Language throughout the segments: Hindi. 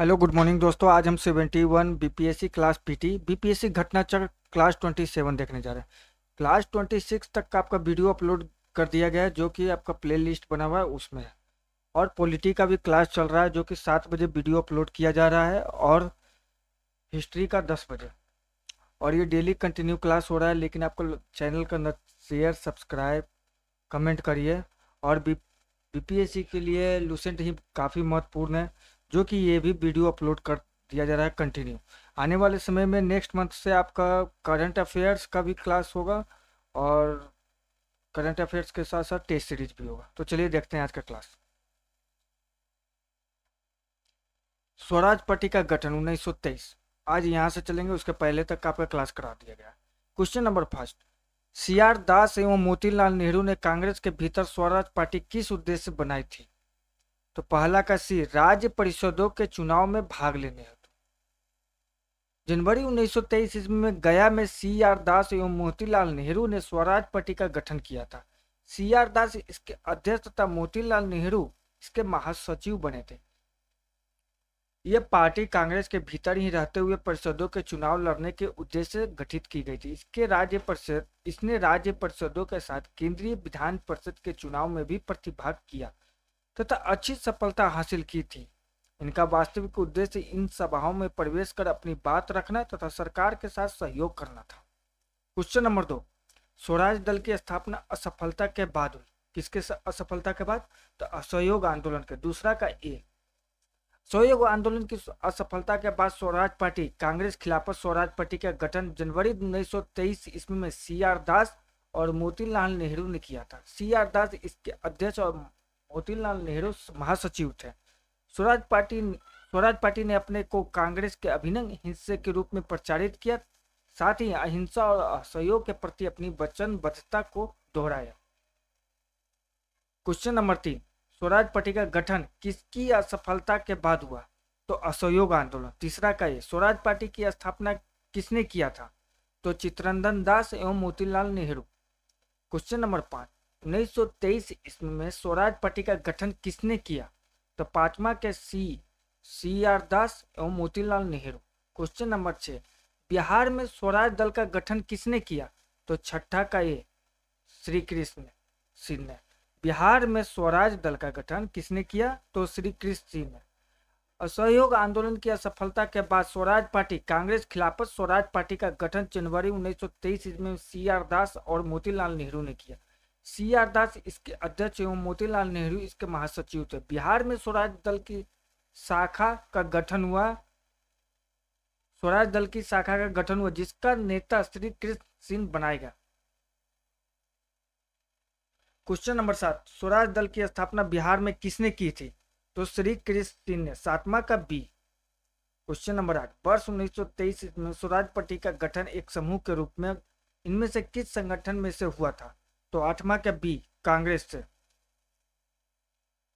हेलो गुड मॉर्निंग दोस्तों। आज हम 71 बीपीएससी क्लास पीटी बीपीएससी घटना चक्र क्लास 27 देखने जा रहे हैं। क्लास 26 तक का आपका वीडियो अपलोड कर दिया गया है, जो कि आपका प्ले लिस्ट बना हुआ है उसमें है। और पॉलिटी का भी क्लास चल रहा है, जो कि 7 बजे वीडियो अपलोड किया जा रहा है, और हिस्ट्री का 10 बजे। और ये डेली कंटिन्यू क्लास हो रहा है, लेकिन आपको चैनल का शेयर सब्सक्राइब कमेंट करिए। और बीपीएससी के लिए लूसेंट ही काफ़ी महत्वपूर्ण है, जो कि ये भी वीडियो अपलोड कर दिया जा रहा है कंटिन्यू। आने वाले समय में नेक्स्ट मंथ से आपका करंट अफेयर्स का भी क्लास होगा, और करंट अफेयर्स के साथ साथ टेस्ट सीरीज भी होगा। तो चलिए देखते हैं आज का क्लास। स्वराज पार्टी का गठन 1923। आज यहाँ से चलेंगे, उसके पहले तक आपका क्लास करा दिया गया है। Question number first, C R Das एवं मोतीलाल नेहरू ने कांग्रेस के भीतर स्वराज पार्टी किस उद्देश्य से बनाई थी? तो पहला का सी, राज्य परिषदों के चुनाव में भाग लेने हेतु। जनवरी 1923 ईस्वी में गया में सी आर दास एवं मोतीलाल नेहरू ने स्वराज पार्टी का गठन किया था। सी आर दास इसके अध्यक्ष तथा मोतीलाल नेहरू इसके महासचिव बने थे। यह पार्टी कांग्रेस के भीतर ही रहते हुए परिषदों के चुनाव लड़ने के उद्देश्य से गठित की गई थी। इसने राज्य परिषदों के साथ केंद्रीय विधान परिषद के चुनाव में भी प्रतिभाग किया तथा अच्छी सफलता हासिल की थी। इनका वास्तविक उद्देश्य इन सभाओं में प्रवेश कर अपनी बात रखना तथा सरकार के साथ सहयोग करना था। क्वेश्चन नंबर 2, स्वराज दल की स्थापना असफलता के बाद हुई। किसके असफलता के बाद? तो असहयोग आंदोलन के। दूसरा का ए, सहयोग आंदोलन की असफलता के बाद स्वराज पार्टी कांग्रेस खिलाफत स्वराज पार्टी का गठन जनवरी 1923 ईस्वी में सी आर दास और मोतीलाल नेहरू ने किया था। सी आर दास इसके अध्यक्ष और मोतीलाल नेहरू महासचिव थे। स्वराज पार्टी ने अपने को कांग्रेस के अभिन्न हिस्से के रूप में प्रचारित किया, साथ ही अहिंसा और असहयोग के प्रति अपनी वचनबद्धता को दोहराया। क्वेश्चन नंबर 3, स्वराज पार्टी का गठन किसकी असफलता के बाद हुआ? तो असहयोग आंदोलन। तीसरा का ये, स्वराज पार्टी की स्थापना किसने किया था? तो चित्तरंजन दास एवं मोतीलाल नेहरू। क्वेश्चन नंबर 5, 1923 ईस्वी में स्वराज पार्टी का गठन किसने किया? तो पांचवा के सी आर दास एवं मोतीलाल नेहरू। क्वेश्चन नंबर 6, बिहार में स्वराज दल का गठन किसने किया? तो छठा का ये, श्री कृष्ण सिंह ने। बिहार में स्वराज दल का गठन किसने किया? तो श्री कृष्ण सिंह ने। असहयोग आंदोलन की असफलता के बाद स्वराज पार्टी कांग्रेस खिलाफत स्वराज पार्टी का गठन जनवरी 1923 ईस्वी में सी आर दास और मोतीलाल नेहरू ने किया। सी आर दास इसके अध्यक्ष एवं मोतीलाल नेहरू इसके महासचिव थे। बिहार में स्वराज दल की शाखा का गठन हुआ जिसका नेता श्री कृष्ण सिंह बनाया गया। क्वेश्चन नंबर 7, स्वराज दल की स्थापना बिहार में किसने की थी? तो श्री कृष्ण सिंह ने। सातवां का बी। क्वेश्चन नंबर 8, वर्ष 1923 में स्वराज पार्टी का गठन एक समूह के रूप में इनमें से किस संगठन में से हुआ था? तो आठवां का बी, कांग्रेस से।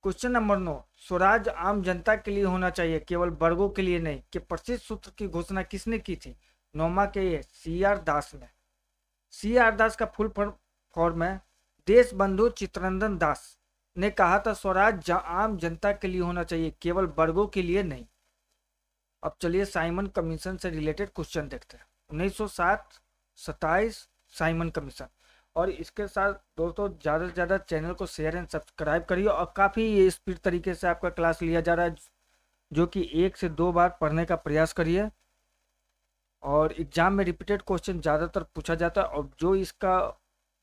क्वेश्चन नंबर 9, स्वराज आम जनता के लिए होना चाहिए, केवल वर्गों के लिए नहीं, के प्रसिद्ध सूत्र की घोषणा किसने की थी? नौवां के ये, सी आर दास ने। सी आर दास का फुल फॉर्म है देश बंधु चित्तरंजन दास ने कहा था स्वराज आम जनता के लिए होना चाहिए, केवल वर्गों के लिए नहीं। अब चलिए साइमन कमीशन से रिलेटेड क्वेश्चन देखते हैं। 1927 साइमन कमीशन। और इसके साथ दोस्तों ज़्यादा से ज़्यादा चैनल को शेयर एंड सब्सक्राइब करिए। और काफ़ी स्पीड तरीके से आपका क्लास लिया जा रहा है, जो कि 1 से 2 बार पढ़ने का प्रयास करिए। और एग्जाम में रिपीटेड क्वेश्चन ज़्यादातर पूछा जाता है, और जो इसका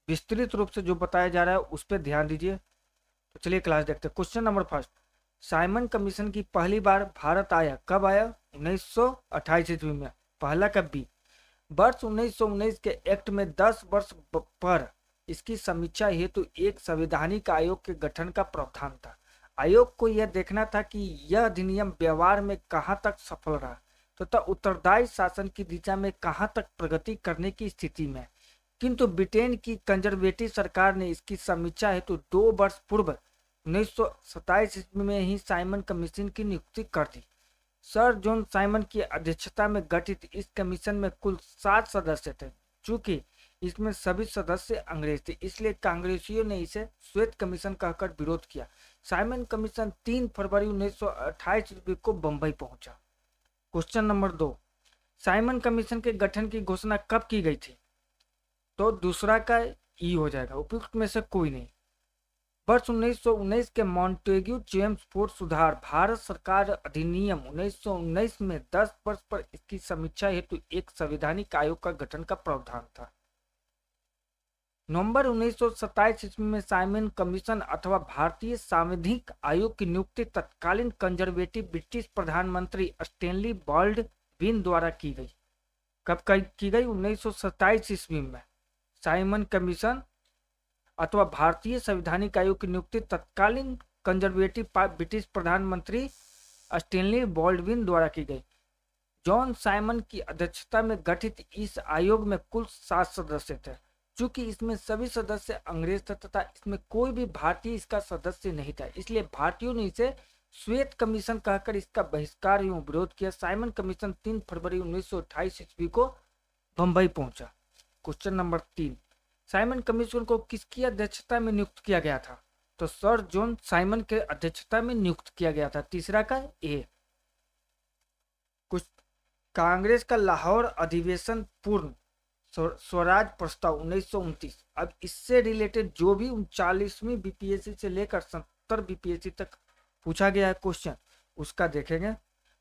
विस्तृत रूप से जो बताया जा रहा है उस पर ध्यान दीजिए। तो चलिए क्लास देखते हैं। Question number first, Simon commission की पहली बार भारत आया कब आया? 1928 ईस्वी में। पहला का बी, वर्ष 1919 के एक्ट में 10 वर्ष पर इसकी समीक्षा हेतु एक संवैधानिक आयोग के गठन का प्रावधान था। आयोग को यह देखना था कि यह अधिनियम व्यवहार में कहां तक सफल रहा तथा उत्तरदायी शासन की दिशा में कहां तक प्रगति करने की स्थिति में। किंतु ब्रिटेन की कंजर्वेटिव सरकार ने इसकी समीक्षा हेतु 2 वर्ष पूर्व 1927 ईस्वी में ही साइमन कमीशन की नियुक्ति कर दी। सर जॉन साइमन की अध्यक्षता में गठित इस कमीशन में कुल 7 सदस्य थे। चूंकि इसमें सभी सदस्य अंग्रेज थे, इसलिए कांग्रेसियों ने इसे श्वेत कमीशन कहकर विरोध किया। साइमन कमीशन 3 फरवरी 1928 ईस्वी को बंबई पहुंचा। क्वेश्चन नंबर 2, साइमन कमीशन के गठन की घोषणा कब की गई थी? तो दूसरा का ई हो जाएगा, उपयुक्त में से कोई नहीं। वर्ष 1919 के मॉन्टेग्यू चेम्सफोर्ड सुधार भारत सरकार अधिनियम 1919 में 10 वर्ष पर इसकी समीक्षा हेतु एक संवैधानिक आयोग का गठन का प्रावधान था। नवंबर 1927 ईस्वी में साइमन कमीशन अथवा भारतीय सांविधिक आयोग की नियुक्ति तत्कालीन कंजर्वेटिव ब्रिटिश प्रधानमंत्री स्टेनली बॉल्डविन द्वारा की गई। कब की गई? 1927 ईस्वी में साइमन कमीशन अथवा भारतीय संवैधानिक आयोग की नियुक्ति तत्कालीन कंजर्वेटिव ब्रिटिश प्रधानमंत्री स्टेनली बॉल्डविन द्वारा की गई। जॉन साइमन की अध्यक्षता में गठित इस आयोग में कुल 7 सदस्य थे। चूंकि इसमें सभी सदस्य अंग्रेज थे तथा इसमें कोई भी भारतीय इसका सदस्य नहीं था, इसलिए भारतीयों ने इसे श्वेत कमीशन कहकर इसका बहिष्कार एवं विरोध किया। साइमन कमीशन 3 फरवरी 1928 ईस्वी को बंबई पहुंचा। क्वेश्चन नंबर 3, साइमन कमीशन को किसकी अध्यक्षता में नियुक्त किया गया था? तो सर जॉन साइमन के अध्यक्षता में नियुक्त किया गया था। तीसरा का ए। कुछ कांग्रेस का लाहौर अधिवेशन पूर्ण स्वराज प्रस्ताव 1929। अब इससे रिलेटेड जो भी 39वीं बीपीएससी से लेकर 70 बीपीएससी तक पूछा गया है क्वेश्चन, उसका देखेंगे।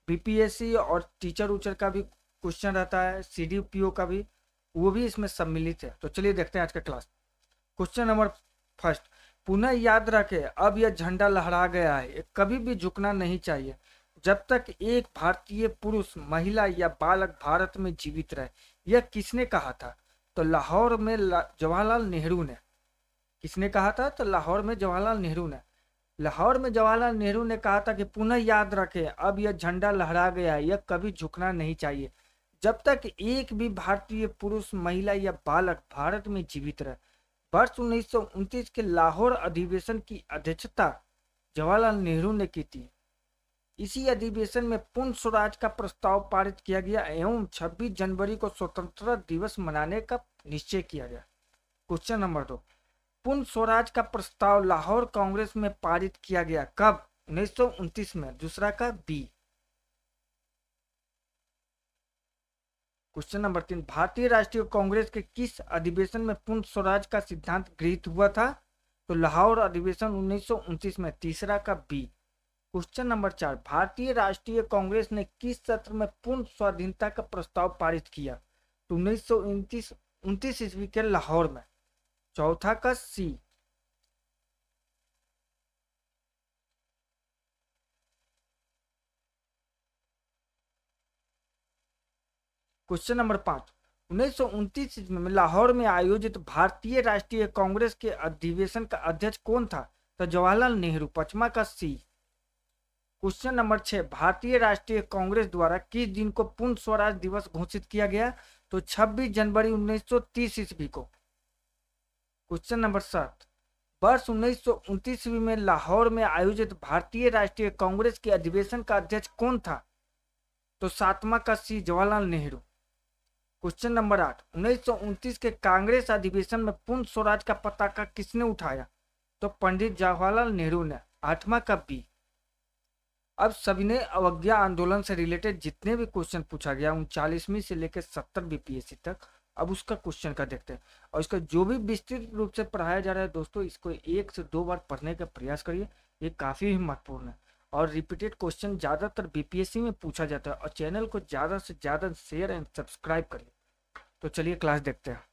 बीपीएससी और टीचर उचर का भी क्वेश्चन रहता है, सीडीपीओ का भी, वो भी इसमें सम्मिलित है। तो चलिए देखते हैं आज का क्लास। क्वेश्चन नंबर फर्स्ट, पुनः याद रखें अब यह झंडा लहरा गया है, कभी भी झुकना नहीं चाहिए जब तक एक भारतीय पुरुष, महिला या बालक भारत में जीवित रहे। यह किसने कहा था? तो लाहौर में जवाहरलाल नेहरू ने। किसने कहा था? तो लाहौर में जवाहरलाल नेहरू ने। लाहौर में जवाहरलाल नेहरू ने कहा था कि पुनः याद रखें अब यह झंडा लहरा गया है, यह कभी झुकना नहीं चाहिए जब तक एक भी भारतीय पुरुष, महिला या बालक भारत में जीवित रहे। वर्ष 1929 के लाहौर अधिवेशन की अध्यक्षता जवाहरलाल नेहरू ने की थी। इसी अधिवेशन में पूर्ण स्वराज का प्रस्ताव पारित किया गया एवं 26 जनवरी को स्वतंत्रता दिवस मनाने का निश्चय किया गया। क्वेश्चन नंबर 2, पूर्ण स्वराज का प्रस्ताव लाहौर कांग्रेस में पारित किया गया कब? 1929 में। दूसरा का बी। क्वेश्चन नंबर 3, भारतीय राष्ट्रीय कांग्रेस के किस अधिवेशन में पूर्ण स्वराज का सिद्धांत गृहीत हुआ था? तो लाहौर अधिवेशन 1929 में। तीसरा का बी। क्वेश्चन नंबर 4, भारतीय राष्ट्रीय कांग्रेस ने किस सत्र में पूर्ण स्वाधीनता का प्रस्ताव पारित किया? तो 1929 ईस्वी के लाहौर में। चौथा का सी। क्वेश्चन नंबर 5, 1929 ईस्वी में लाहौर में आयोजित भारतीय राष्ट्रीय कांग्रेस के अधिवेशन का अध्यक्ष कौन था? तो जवाहरलाल नेहरू। पांचवा का सी। क्वेश्चन नंबर 6, भारतीय राष्ट्रीय कांग्रेस द्वारा किस दिन को पूर्ण स्वराज दिवस घोषित किया गया? तो 26 जनवरी 1930 ईस्वी को। क्वेश्चन नंबर 7, वर्ष 1929 ईस्वी में लाहौर में आयोजित भारतीय राष्ट्रीय कांग्रेस के अधिवेशन का अध्यक्ष कौन था? तो 7वां का सी, जवाहरलाल नेहरू। क्वेश्चन नंबर 8, 1929 के कांग्रेस अधिवेशन में पूर्ण स्वराज का पताका किसने उठाया? तो पंडित जवाहरलाल नेहरू ने। 8वां का बी। अब सविनय अवज्ञा आंदोलन से रिलेटेड जितने भी क्वेश्चन पूछा गया 39वीं से लेकर 70 बीपीएससी तक, अब उसका क्वेश्चन का देखते हैं। और इसका जो भी विस्तृत रूप से पढ़ाया जा रहा है दोस्तों, इसको 1 से 2 बार पढ़ने का प्रयास करिए, ये काफी ही महत्वपूर्ण है। और रिपीटेड क्वेश्चन ज्यादातर बीपीएससी में पूछा जाता है। और चैनल को ज्यादा से ज्यादा शेयर एंड सब्सक्राइब करिए। तो चलिए क्लास देखते हैं।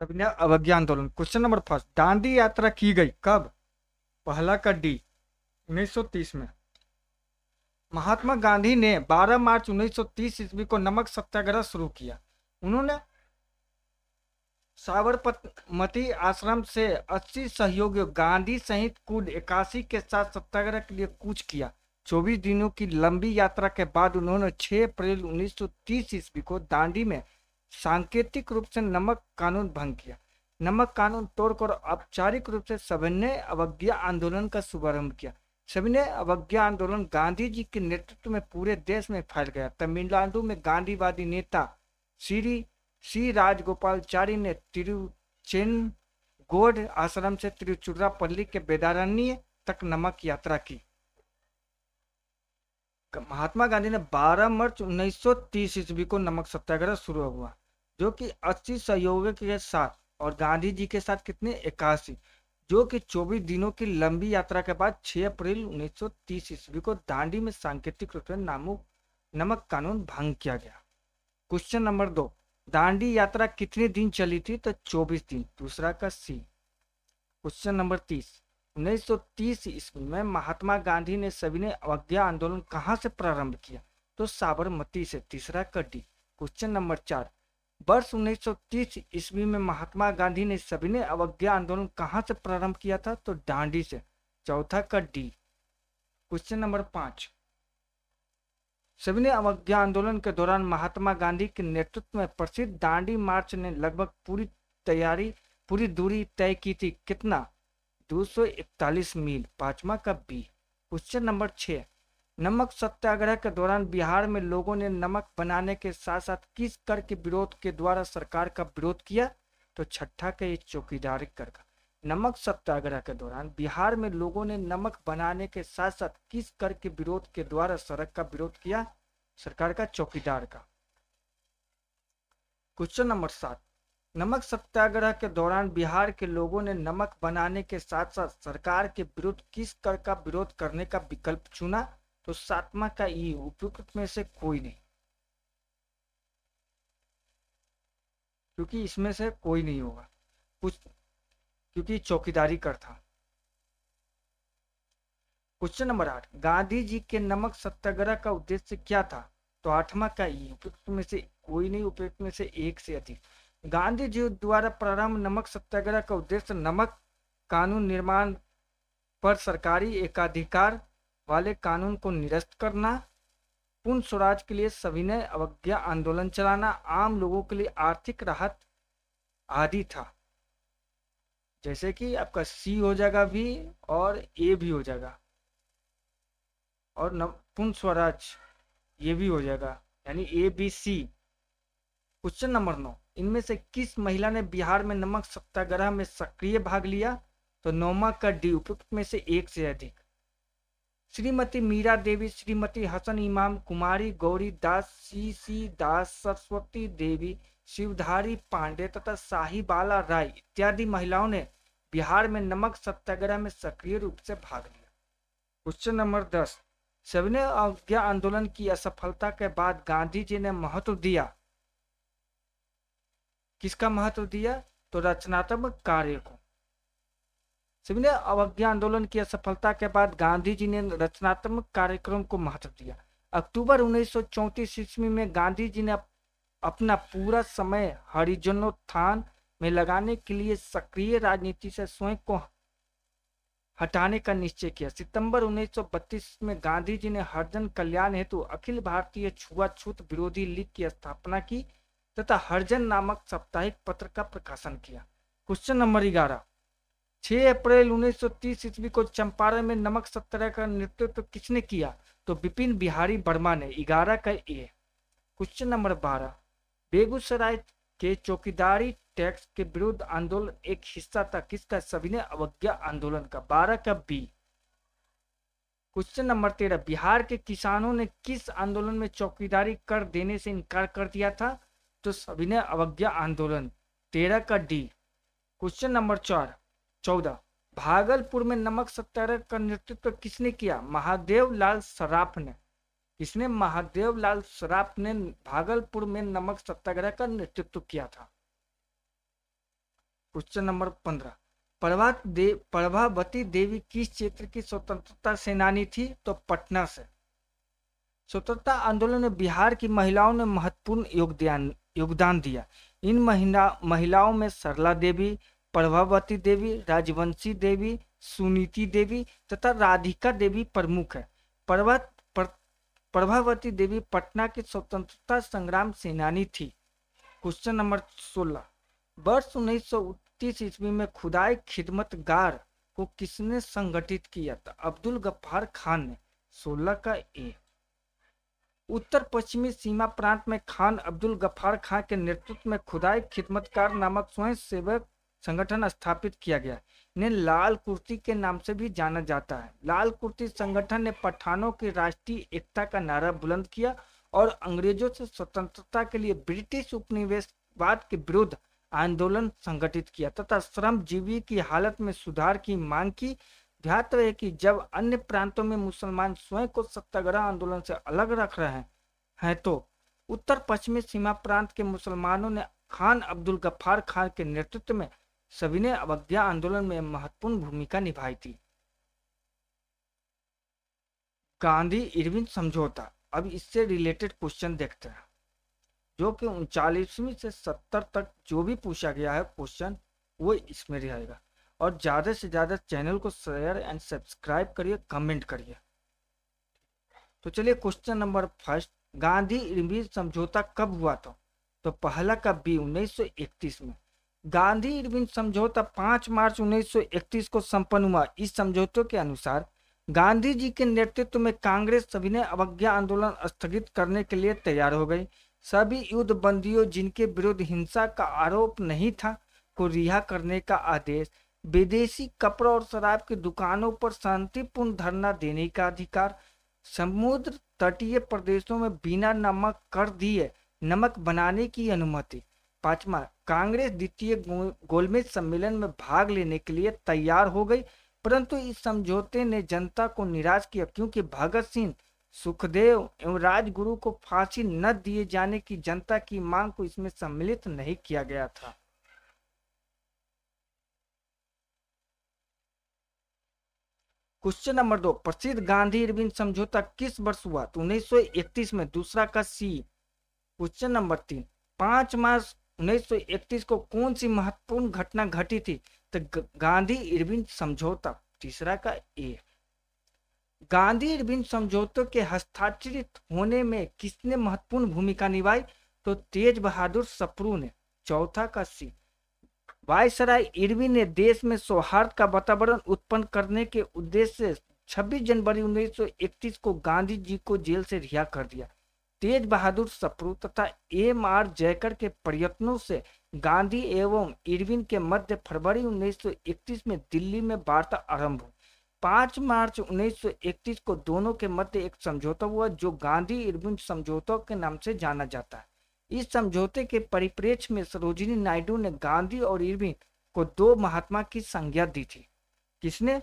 सविनय अवज्ञा आंदोलन। क्वेश्चन नंबर फर्स्ट, दांडी यात्रा की गई कब? पहला का डी, 1930 में। महात्मा गांधी ने 12 मार्च 1930 ईस्वी को नमक सत्याग्रह शुरू किया। उन्होंने साबरमती आश्रम से 80 सहयोगियों गांधी सहित कुल 81 के साथ सत्याग्रह के लिए कूच किया। 24 दिनों की लंबी यात्रा के बाद उन्होंने 6 अप्रैल 1930 ईस्वी को दांडी में सांकेतिक रूप से नमक कानून भंग किया। नमक कानून तोड़कर औपचारिक रूप से सविनय अवज्ञा आंदोलन का शुभारंभ किया। सविनय अवज्ञा आंदोलन गांधी जी के नेतृत्व में पूरे देश में फैल गया। तमिलनाडु में गांधीवादी नेता सी राजगोपालचारी ने तिरुचेनगोड आश्रम से तिरुचिरापल्ली के वेदारण्य तक नमक यात्रा की। महात्मा गांधी ने 12 मार्च 1930 ईस्वी को नमक सत्याग्रह शुरू हुआ, जो कि 80 सहयोगियों के साथ, और गांधी जी के साथ कितने 81, जो कि 24 दिनों की लंबी यात्रा के बाद 6 अप्रैल 1930 ईस्वी को दांडी में सांकेतिक रूप से नमक कानून भंग किया गया। क्वेश्चन नंबर 2, दांडी यात्रा कितने दिन चली थी? तो 24 दिन। दूसरा का सी। क्वेश्चन नंबर 30, 1930 ईस्वी में महात्मा गांधी ने सविनय अवज्ञा आंदोलन कहां से प्रारंभ किया? तो साबरमती से। तीसरा का डी। क्वेश्चन नंबर 4, वर्ष 1930 ईस्वी में महात्मा गांधी ने सविनय अवज्ञा आंदोलन कहां से प्रारंभ किया था? तो दांडी से। चौथा का डी। क्वेश्चन नंबर 5, सविनय अवज्ञा आंदोलन के दौरान महात्मा गांधी के नेतृत्व में प्रसिद्ध दांडी मार्च ने लगभग पूरी दूरी तय की थी। कितना? 241 मील। पांचवा का बी। क्वेश्चन नंबर 6, नमक सत्याग्रह के दौरान बिहार में लोगों ने नमक बनाने के साथ साथ किस कर के विरोध के द्वारा सरकार का विरोध किया? तो छठा का ये चौकीदारी कर का। नमक सत्याग्रह के दौरान बिहार में लोगों ने नमक बनाने के साथ साथ किस कर के विरोध के द्वारा सड़क का विरोध किया? सरकार का, चौकीदार का। क्वेश्चन नंबर 7, नमक सत्याग्रह के दौरान बिहार के लोगों ने नमक बनाने के साथ साथ सरकार के विरुद्ध किस कर का विरोध करने का विकल्प चुना? तो सातवां का ई, उपयुक्त में से कोई नहीं, क्योंकि इसमें से कोई नहीं होगा कुछ, क्योंकि चौकीदारी कर था। क्वेश्चन नंबर 8, गांधी जी के नमक सत्याग्रह का उद्देश्य क्या था? तो आठवां का ई, उपयुक्त में से कोई नहीं, उपयुक्त में से एक से अधिक। गांधी जी द्वारा प्रारंभ नमक सत्याग्रह का उद्देश्य नमक कानून निर्माण पर सरकारी एकाधिकार वाले कानून को निरस्त करना, पूर्ण स्वराज के लिए सविनय अवज्ञा आंदोलन चलाना, आम लोगों के लिए आर्थिक राहत आदि था। जैसे कि आपका सी हो जाएगा भी और ए भी हो जाएगा, और पूर्ण स्वराज ये भी हो जाएगा, यानी A B C. Question number 9, इनमें से किस महिला ने बिहार में नमक सत्याग्रह में सक्रिय भाग लिया? तो नौमा का डी, उपयुक्त में से एक से अधिक। श्रीमती मीरा देवी, श्रीमती हसन इमाम, कुमारी गौरी दास, सी दास, सरस्वती देवी, शिवधारी पांडे तथा साहिबाला राय इत्यादि महिलाओं ने बिहार में नमक सत्याग्रह में सक्रिय रूप से भाग लिया। क्वेश्चन नंबर 10, सविनय अवज्ञा आंदोलन की असफलता के बाद गांधी जी ने महत्व दिया, किसका महत्व दिया? तो रचनात्मक कार्य को। सविनय अवज्ञा आंदोलन की असफलता के बाद गांधी जी ने रचनात्मक कार्यक्रम को महत्व दिया। अक्टूबर 1934 ईस्वी में गांधी जी ने अपना पूरा समय हरिजनोत्थान में लगाने के लिए सक्रिय राजनीति से स्वयं को हटाने का निश्चय किया। सितंबर 1932 में गांधी जी ने हरिजन कल्याण हेतु अखिल भारतीय छुआछूत विरोधी लीग की स्थापना की तथा हरिजन नामक साप्ताहिक पत्र का प्रकाशन किया। क्वेश्चन नंबर 11, 6 अप्रैल 1930 ईस्वी को चंपारण में नमक सत्याग्रह का नेतृत्व किसने किया? तो विपिन बिहारी वर्मा ने। 11 का ए। क्वेश्चन नंबर 12, बेगूसराय के चौकीदारी टैक्स के विरुद्ध आंदोलन एक हिस्सा था किसका? सविनय अवज्ञा आंदोलन का। 12 का बी। क्वेश्चन नंबर 13, बिहार के किसानों ने किस आंदोलन में चौकीदारी कर देने से इनकार कर दिया था? तो सविनय अवज्ञा आंदोलन। 13 का डी। क्वेश्चन नंबर 14, भागलपुर में नमक सत्याग्रह का नेतृत्व किसने किया? महादेव लाल सराफ ने। किसने? महादेव लाल सराफ ने भागलपुर में नमक सत्याग्रह का नेतृत्व किया था। क्वेश्चन नंबर 15, प्रभावती देवी किस क्षेत्र की स्वतंत्रता सेनानी थी? तो पटना से। स्वतंत्रता आंदोलन में बिहार की महिलाओं ने महत्वपूर्ण योगदान दिया। इन महिलाओं में सरला देवी, प्रभावती देवी, राजवंशी देवी, सुनीति देवी तथा राधिका देवी प्रमुख है। प्रभावती देवी पटना की स्वतंत्रता संग्राम सेनानी थी। क्वेश्चन नंबर 16, वर्ष 1929 ईस्वी में खुदाई खिदमतगार को किसने संगठित किया था? अब्दुल गफ्फार खान ने। 16 का ए। उत्तर पश्चिमी सीमा प्रांत में खान अब्दुल गफ्फार खान के नेतृत्व में खुदाई खिदमतगार नामक स्वयं सेवक संगठन स्थापित किया गया। इन्हें लाल कुर्ती के नाम से भी जाना जाता है। लाल कुर्ती संगठन ने पठानों की राष्ट्रीय एकता का नारा बुलंद किया और अंग्रेजों से स्वतंत्रता के लिए ब्रिटिश उपनिवेशवाद के विरुद्ध आंदोलन संगठित किया तथा श्रमजीवी की हालत में सुधार की मांग की। ध्यान रहे कि जब अन्य प्रांतों में मुसलमान स्वयं को सत्याग्रह आंदोलन से अलग रख रहे हैं तो उत्तर पश्चिमी सीमा प्रांत के मुसलमानों ने खान अब्दुल गफ्फार खान के नेतृत्व में सविनय अवज्ञा आंदोलन में महत्वपूर्ण भूमिका निभाई थी। गांधी इरविन समझौता। अब इससे रिलेटेड क्वेश्चन देखते हैं, जो कि 39वीं से 70 तक जो भी पूछा गया है क्वेश्चन वो इसमें रहेगा। और ज़्यादा से ज़्यादा चैनल को शेयर एंड सब्सक्राइब करिए, कमेंट करिए। तो चलिए question number first, Gandhi Irwin समझौता कब हुआ था? तो पहला का बी 1931 में। गांधी इरविन समझौता 5 मार्च 1931 को संपन्न हुआ। इस समझौते के अनुसार गांधी जी के नेतृत्व में कांग्रेस सविनय अवज्ञा आंदोलन स्थगित करने के लिए तैयार हो गई। सभी युद्ध बंदियों जिनके विरुद्ध हिंसा का आरोप नहीं था को रिहा करने का आदेश, विदेशी कपड़ा और शराब की दुकानों पर शांतिपूर्ण धरना देने का अधिकार, समुद्र तटीय प्रदेशों में बिना नमक कर दिए नमक बनाने की अनुमति। 5वां, कांग्रेस द्वितीय गोलमेज सम्मेलन में भाग लेने के लिए तैयार हो गई, परंतु इस समझौते ने जनता को निराश किया क्योंकि भगत सिंह, सुखदेव एवं राजगुरु को फांसी न दिए जाने की जनता की मांग को इसमें सम्मिलित नहीं किया गया था। क्वेश्चन नंबर 2, प्रसिद्ध गांधी इरविन समझौता किस वर्ष हुआ? तो 1931 में। दूसरा का सी। क्वेश्चन नंबर 3, 5 मार्च 1931 को कौन सी महत्वपूर्ण घटना घटी थी? तो गांधी इरविन समझौता। तीसरा का ए। गांधी इरविन समझौते के हस्ताक्षरित होने में किसने महत्वपूर्ण भूमिका निभाई? तो तेज बहादुर सप्रू ने। चौथा का सी। वायसराय इरविन ने देश में सौहार्द का वातावरण उत्पन्न करने के उद्देश्य से 26 जनवरी 1931 को गांधी जी को जेल से रिहा कर दिया। तेज बहादुर सप्रू तथा एम.आर. जयकर के प्रयत्नों से गांधी एवं इरविन के मध्य फरवरी 1931 में दिल्ली में वार्ता आरंभ हुई। 5 मार्च 1931 को दोनों के मध्य एक समझौता हुआ जो गांधी इरविन समझौता के नाम से जाना जाता है। इस समझौते के परिप्रेक्ष्य में सरोजिनी नायडू ने गांधी और इरविन को 2 महात्मा की संज्ञा दी थी। किसने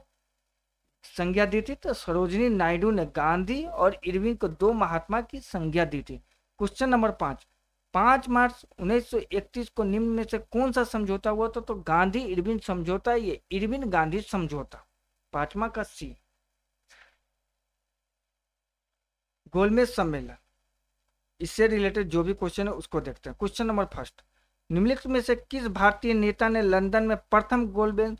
संज्ञा दी थी? तो सरोजिनी नायडू ने गांधी और इरविन को 2 महात्मा की संज्ञा दी थी। क्वेश्चन नंबर 5, 5 मार्च 1931 को निम्न में से कौन सा समझौता हुआ था? तो गांधी इरविन समझौता, ये इरविन गांधी समझौता। 5वां का सी। गोलमेज सम्मेलन, इससे रिलेटेड जो भी क्वेश्चन है उसको देखते हैं। क्वेश्चन नंबर फर्स्ट, निम्नलिखित में से किस भारतीय नेता ने लंदन में प्रथम गोलमेज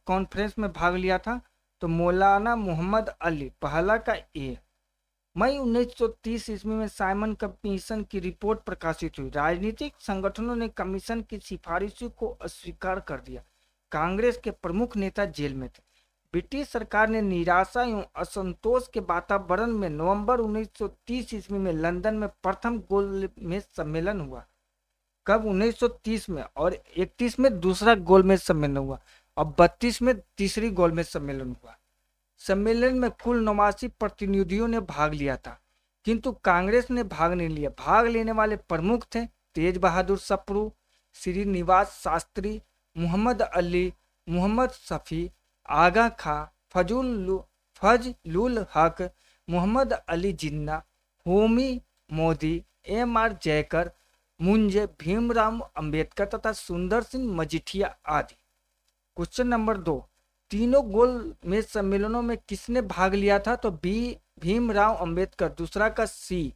कॉन्फ्रेंस में भाग लिया था? तो मौलाना मोहम्मद अली। पहला का ए। मई 1930 ईस्वी में साइमन कमीशन की रिपोर्ट प्रकाशित हुई। राजनीतिक संगठनों ने कमीशन की सिफारिशों को अस्वीकार कर दिया। कांग्रेस के प्रमुख नेता जेल में थे। ब्रिटिश सरकार ने निराशा एवं असंतोष के वातावरण में नवंबर 1930 ईस्वी में लंदन में प्रथम गोलमेज सम्मेलन हुआ। कब? 1930 में। और 31 में दूसरा गोलमेज सम्मेलन हुआ और 32 में तीसरी गोलमेज सम्मेलन हुआ। सम्मेलन में कुल 89 प्रतिनिधियों ने भाग लिया था, किंतु कांग्रेस ने भाग नहीं लिया। भाग लेने वाले प्रमुख थे तेज बहादुर सप्रू, श्रीनिवास शास्त्री, मोहम्मद अली, मोहम्मद शफी, आगा खां, फजलुल हक, मोहम्मद अली जिन्ना, होमी मोदी, एम.आर. जयकर, मुंजे, भीमराव अंबेडकर तथा सुंदर सिंह मजीठिया आदि। क्वेश्चन नंबर 2, तीनों गोलमेज सम्मेलनों में किसने भाग लिया था? तो बी भीमराव अंबेडकर, दूसरा का सी।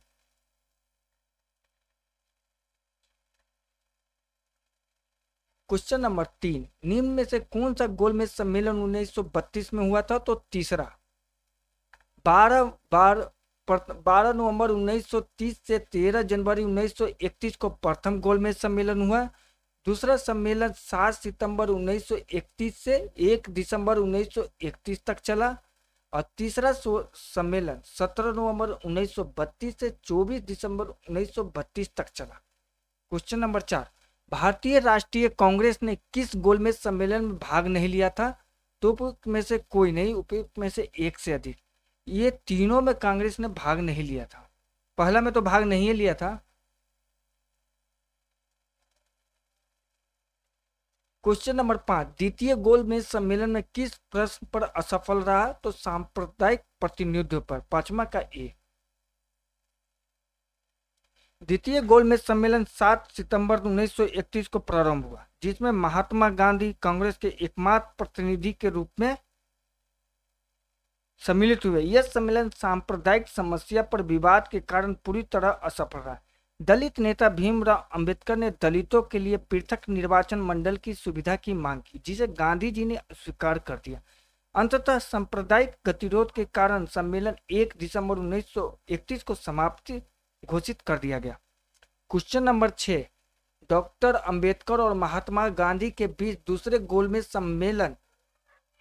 क्वेश्चन नंबर 3, निम्न में से कौन सा गोलमेज सम्मेलन 1932 में हुआ था? तो तीसरा। 12 नवंबर 1930 से 13 जनवरी 1931 को प्रथम गोलमेज सम्मेलन हुआ। दूसरा सम्मेलन 7 सितंबर 1931 से 1 दिसंबर 1931 तक चला। और तीसरा सम्मेलन 17 नवंबर 1932 से 24 दिसंबर 1932 तक चला। क्वेश्चन नंबर 4, भारतीय राष्ट्रीय कांग्रेस ने किस गोलमेज सम्मेलन में भाग नहीं लिया था? तो उपयुक्त में से कोई नहीं, उपयुक्त में से एक से अधिक। ये तीनों में कांग्रेस ने भाग नहीं लिया था। पहला में तो भाग नहीं लिया था। क्वेश्चन नंबर 5, द्वितीय गोलमेज सम्मेलन में किस प्रश्न पर असफल रहा? तो सांप्रदायिक प्रतिनिधित्व पर, पांचवा का ए। द्वितीय गोलमेज सम्मेलन 7 सितंबर 1931 को प्रारंभ हुआ, जिसमें महात्मा गांधी कांग्रेस के एकमात्र प्रतिनिधि के रूप में सम्मिलित हुए। यह सम्मेलन सांप्रदायिक समस्या पर विवाद के कारण पूरी तरह असफल रहा। दलित नेता भीमराव अंबेडकर ने दलितों के लिए पृथक निर्वाचन मंडल की सुविधा की मांग की, जिसे गांधी जी ने स्वीकार कर दिया। अंततः सांप्रदायिक गतिरोध के कारण सम्मेलन 1 दिसंबर 1931 को समाप्ति घोषित कर दिया गया। क्वेश्चन नंबर 6, डॉक्टर अंबेडकर और महात्मा गांधी के बीच दूसरे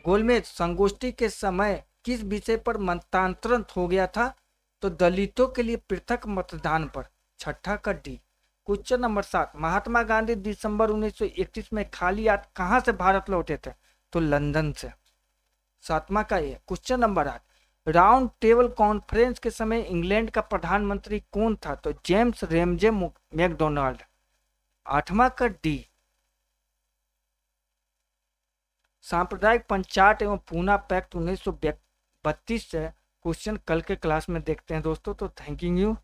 गोलमेज संगोष्ठी के समय किस विषय पर मतांतरण हो गया था? तो दलितों के लिए पृथक मतदान पर, छठा का D. Question number 7, Mahatma Gandhi दिसंबर 1931 में खाली हाथ कहां से भारत लौटे थे? तो लंदन से, सातवां का A. Question number 8, round table conference के समय इंग्लैंड का प्रधानमंत्री कौन था? तो जेम्स रेमजे मैकडोनाल्ड, आठवां का डी। सांप्रदायिक पंचायत एवं पूना पैक्ट 1932 से क्वेश्चन कल के क्लास में देखते हैं दोस्तों। तो थैंक यू।